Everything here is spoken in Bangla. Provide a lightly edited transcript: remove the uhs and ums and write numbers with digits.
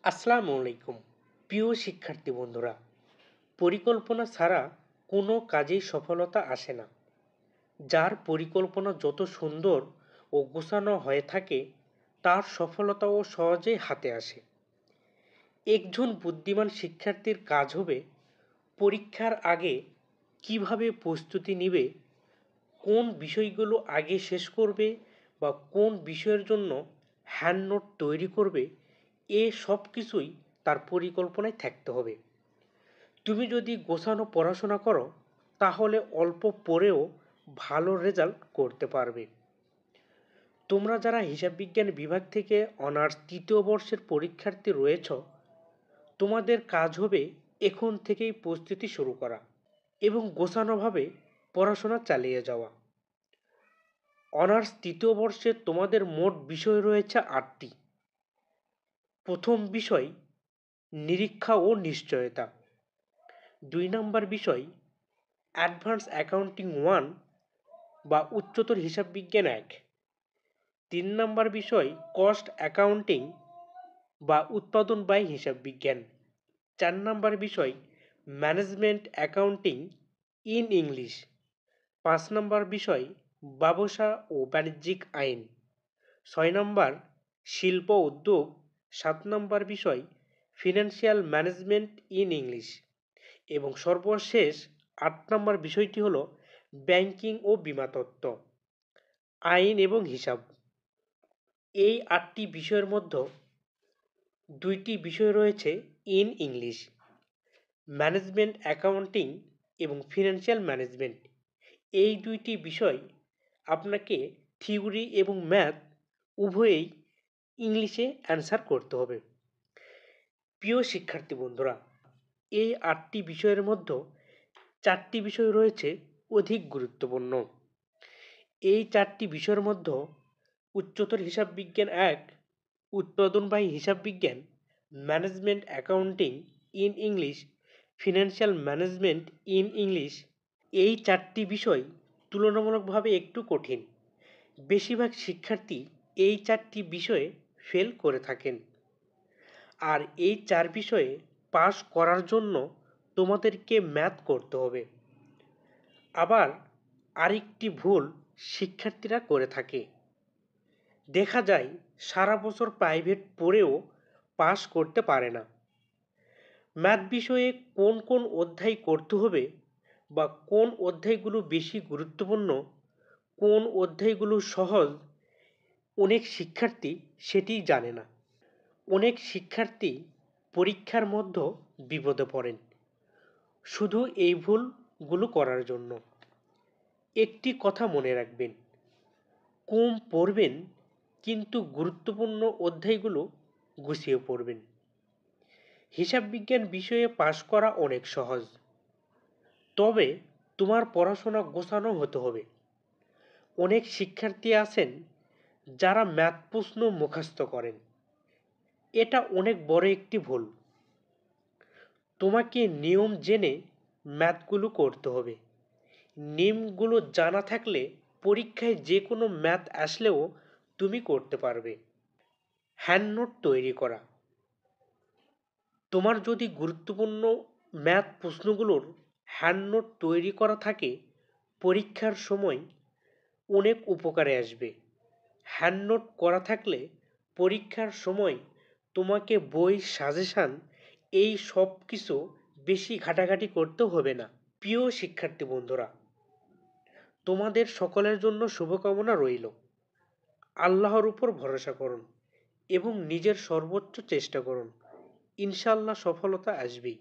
আসসালামু আলাইকুম। প্রিয় শিক্ষার্থী বন্ধুরা, পরিকল্পনা ছাড়া কোনো কাজেই সফলতা আসে না। যার পরিকল্পনা যত সুন্দর ও গোছানো হয়ে থাকে, তার সফলতাও সহজেই হাতে আসে। একজন বুদ্ধিমান শিক্ষার্থীর কাজ হবে পরীক্ষার আগে কিভাবে প্রস্তুতি নিবে, কোন বিষয়গুলো আগে শেষ করবে বা কোন বিষয়ের জন্য হ্যান্ড নোট তৈরি করবে, এ সব কিছুই তার পরিকল্পনায় থাকতে হবে। তুমি যদি গোছানো পড়াশোনা করো, তাহলে অল্প পড়েও ভালো রেজাল্ট করতে পারবে। তোমরা যারা হিসাব বিজ্ঞান বিভাগ থেকে অনার্স তৃতীয় বর্ষের পরীক্ষার্থী রয়েছ, তোমাদের কাজ হবে এখন থেকেই প্রস্তুতি শুরু করা এবং গোছানোভাবে পড়াশোনা চালিয়ে যাওয়া। অনার্স তৃতীয় বর্ষে তোমাদের মোট বিষয় রয়েছে 8টি। প্রথম বিষয় নিরীক্ষা ও নিশ্চয়তা, 2 নম্বর বিষয় অ্যাডভান্স অ্যাকাউন্টিং 1 বা উচ্চতর হিসাব বিজ্ঞান 1, 3 নম্বর বিষয় কস্ট অ্যাকাউন্টিং বা উৎপাদন ব্যয় হিসাব বিজ্ঞান, 4 নম্বর বিষয় ম্যানেজমেন্ট অ্যাকাউন্টিং ইন ইংলিশ, 5 নম্বর বিষয় ব্যবসা ও বাণিজ্যিক আইন, 6 নম্বর শিল্প উদ্যোগ, 7 নম্বর বিষয় ফিনান্সিয়াল ম্যানেজমেন্ট ইন ইংলিশ এবং সর্বশেষ 8 নম্বর বিষয়টি হলো ব্যাংকিং ও বীমা তত্ত্ব, আইন এবং হিসাব। এই 8টি বিষয়ের মধ্যে 2টি বিষয় রয়েছে ইন ইংলিশ, ম্যানেজমেন্ট অ্যাকাউন্টিং এবং ফিনান্সিয়াল ম্যানেজমেন্ট। এই 2টি বিষয় আপনাকে থিওরি এবং ম্যাথ উভয়েই ইংলিশে অ্যান্সার করতে হবে। প্রিয় শিক্ষার্থী বন্ধুরা, এই 8টি বিষয়ের মধ্যে 4টি বিষয় রয়েছে অধিক গুরুত্বপূর্ণ। এই 4টি বিষয়ের মধ্যে উচ্চতর হিসাব বিজ্ঞান 1, উৎপাদন ব্যয় হিসাব বিজ্ঞান, management accounting in English, financial management in English, এই 4টি বিষয় তুলনামূলকভাবে একটু কঠিন। বেশিরভাগ শিক্ষার্থী এই 4টি বিষয়ে ফেল করে থাকেন। আর এই 4 বিষয়ে পাস করার জন্য তোমাদেরকে ম্যাথ করতে হবে। আবার আরেকটি ভুল শিক্ষার্থীরা করে থাকে, দেখা যায় সারা বছর প্রাইভেট পড়েও পাস করতে পারে না। ম্যাথ বিষয়ে কোন কোন অধ্যায় করতে হবে বা কোন অধ্যায়গুলো বেশি গুরুত্বপূর্ণ, কোন অধ্যায়গুলো সহজ, অনেক শিক্ষার্থী সেটিই জানে না। অনেক শিক্ষার্থী পরীক্ষার মধ্যে বিপদে পড়েন শুধু এই ভুলগুলো করার জন্য। একটি কথা মনে রাখবেন, কম পড়বেন কিন্তু গুরুত্বপূর্ণ অধ্যায়গুলো গুছিয়ে পড়বেন। হিসাব বিজ্ঞান বিষয়ে পাশ করা অনেক সহজ, তবে তোমার পড়াশোনা গোছানো হতে হবে। অনেক শিক্ষার্থী আছেন যারা ম্যাথ প্রশ্ন মুখস্থ করেন, এটা অনেক বড় একটি ভুল। তোমাকে নিয়ম জেনে ম্যাথগুলো করতে হবে। নিয়মগুলো জানা থাকলে পরীক্ষায় যে কোনো ম্যাথ আসলেও তুমি করতে পারবে। হ্যান্ড নোট তৈরি করা, তোমার যদি গুরুত্বপূর্ণ ম্যাথ প্রশ্নগুলোর হ্যান্ড নোট তৈরি করা থাকে, পরীক্ষার সময় অনেক উপকারে আসবে। হ্যান্ড নোট করা থাকলে পরীক্ষার সময় তোমাকে বই সাজেশান এই সব কিছু বেশি ঘাটাঘাটি করতে হবে না। প্রিয় শিক্ষার্থী বন্ধুরা, তোমাদের সকলের জন্য শুভকামনা রইল। আল্লাহর উপর ভরসা করুন এবং নিজের সর্বোচ্চ চেষ্টা করুন, ইনশাল্লাহ সফলতা আসবেই।